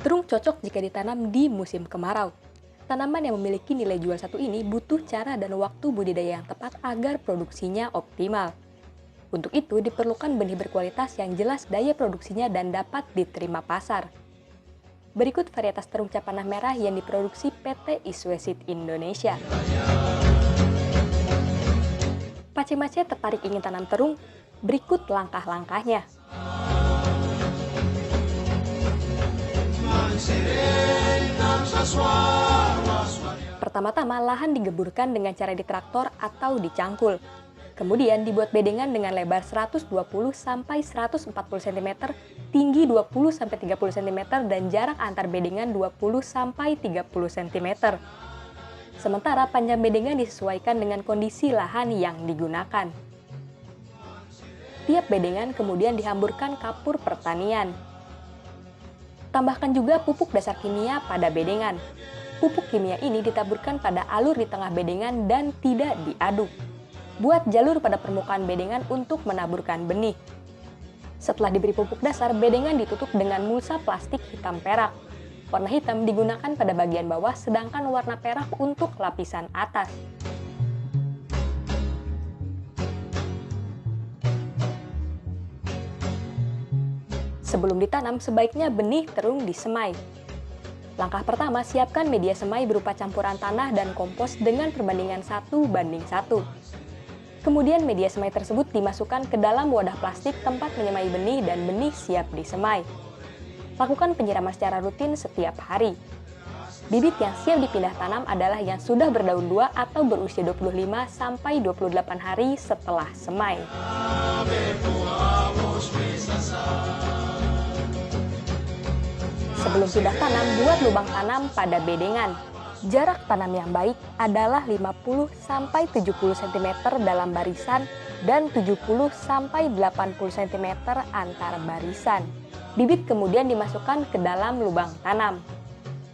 Terung cocok jika ditanam di musim kemarau. Tanaman yang memiliki nilai jual satu ini butuh cara dan waktu budidaya yang tepat agar produksinya optimal. Untuk itu diperlukan benih berkualitas yang jelas daya produksinya dan dapat diterima pasar. Berikut varietas terung capanah merah yang diproduksi PT Iswesit Indonesia. Pace-mace tertarik ingin tanam terung? Berikut langkah-langkahnya. Pertama-tama lahan digeburkan dengan cara ditraktor atau dicangkul. Kemudian dibuat bedengan dengan lebar 120 sampai 140 cm, tinggi 20 sampai 30 cm dan jarak antar bedengan 20 sampai 30 cm. Sementara panjang bedengan disesuaikan dengan kondisi lahan yang digunakan. Tiap bedengan kemudian dihamburkan kapur pertanian. Tambahkan juga pupuk dasar kimia pada bedengan. Pupuk kimia ini ditaburkan pada alur di tengah bedengan dan tidak diaduk. Buat jalur pada permukaan bedengan untuk menaburkan benih. Setelah diberi pupuk dasar, bedengan ditutup dengan mulsa plastik hitam perak. Warna hitam digunakan pada bagian bawah, sedangkan warna perak untuk lapisan atas. Sebelum ditanam, sebaiknya benih terung disemai. Langkah pertama, siapkan media semai berupa campuran tanah dan kompos dengan perbandingan 1:1. Kemudian media semai tersebut dimasukkan ke dalam wadah plastik tempat menyemai benih dan benih siap disemai. Lakukan penyiraman secara rutin setiap hari. Bibit yang siap dipindah tanam adalah yang sudah berdaun 2 atau berusia 25 sampai 28 hari setelah semai. Sebelum pindah tanam, buat lubang tanam pada bedengan. Jarak tanam yang baik adalah 50 sampai 70 cm dalam barisan dan 70 sampai 80 cm antar barisan. Bibit kemudian dimasukkan ke dalam lubang tanam.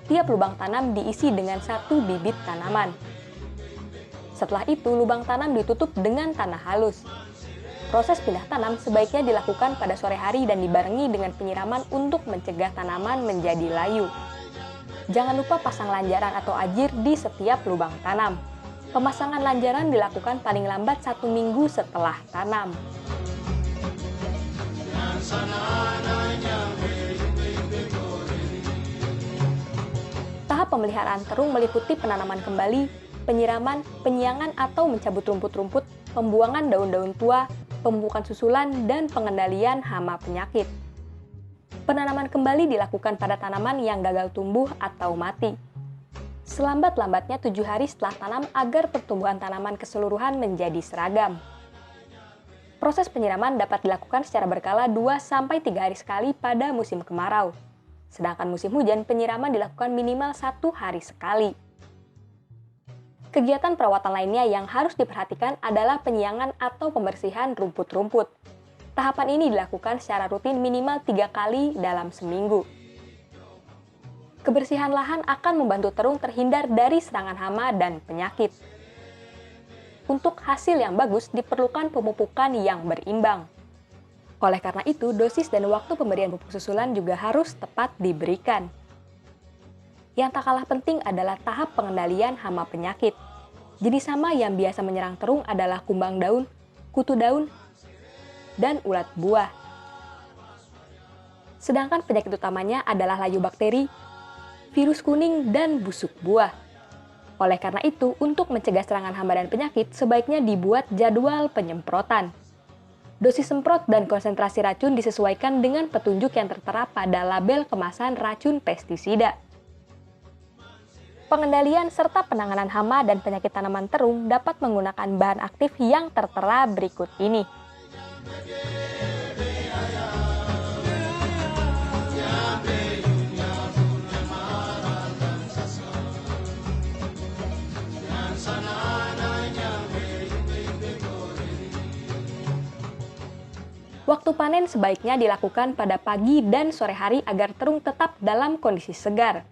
Tiap lubang tanam diisi dengan 1 bibit tanaman. Setelah itu, lubang tanam ditutup dengan tanah halus. Proses pindah tanam sebaiknya dilakukan pada sore hari dan dibarengi dengan penyiraman untuk mencegah tanaman menjadi layu. Jangan lupa pasang lanjaran atau ajir di setiap lubang tanam. Pemasangan lanjaran dilakukan paling lambat 1 minggu setelah tanam. Tahap pemeliharaan terung meliputi penanaman kembali, penyiraman, penyiangan atau mencabut rumput-rumput, pembuangan daun-daun tua, pemupukan susulan, dan pengendalian hama penyakit. Penanaman kembali dilakukan pada tanaman yang gagal tumbuh atau mati. Selambat-lambatnya 7 hari setelah tanam agar pertumbuhan tanaman keseluruhan menjadi seragam. Proses penyiraman dapat dilakukan secara berkala 2-3 hari sekali pada musim kemarau. Sedangkan musim hujan, penyiraman dilakukan minimal 1 hari sekali. Kegiatan perawatan lainnya yang harus diperhatikan adalah penyiangan atau pembersihan rumput-rumput. Tahapan ini dilakukan secara rutin minimal 3 kali dalam seminggu. Kebersihan lahan akan membantu terung terhindar dari serangan hama dan penyakit. Untuk hasil yang bagus diperlukan pemupukan yang berimbang. Oleh karena itu, dosis dan waktu pemberian pupuk susulan juga harus tepat diberikan. Yang tak kalah penting adalah tahap pengendalian hama penyakit. Jenis hama yang biasa menyerang terung adalah kumbang daun, kutu daun, dan ulat buah. Sedangkan penyakit utamanya adalah layu bakteri, virus kuning, dan busuk buah. Oleh karena itu, untuk mencegah serangan hama dan penyakit, sebaiknya dibuat jadwal penyemprotan. Dosis semprot dan konsentrasi racun disesuaikan dengan petunjuk yang tertera pada label kemasan racun pestisida. Pengendalian serta penanganan hama dan penyakit tanaman terung dapat menggunakan bahan aktif yang tertera berikut ini. Waktu panen sebaiknya dilakukan pada pagi dan sore hari agar terung tetap dalam kondisi segar.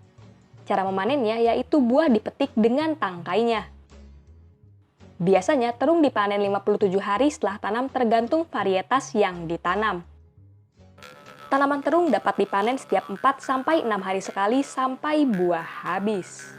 Cara memanennya yaitu buah dipetik dengan tangkainya. Biasanya terung dipanen 57 hari setelah tanam tergantung varietas yang ditanam. Tanaman terung dapat dipanen setiap 4-6 hari sekali sampai buah habis.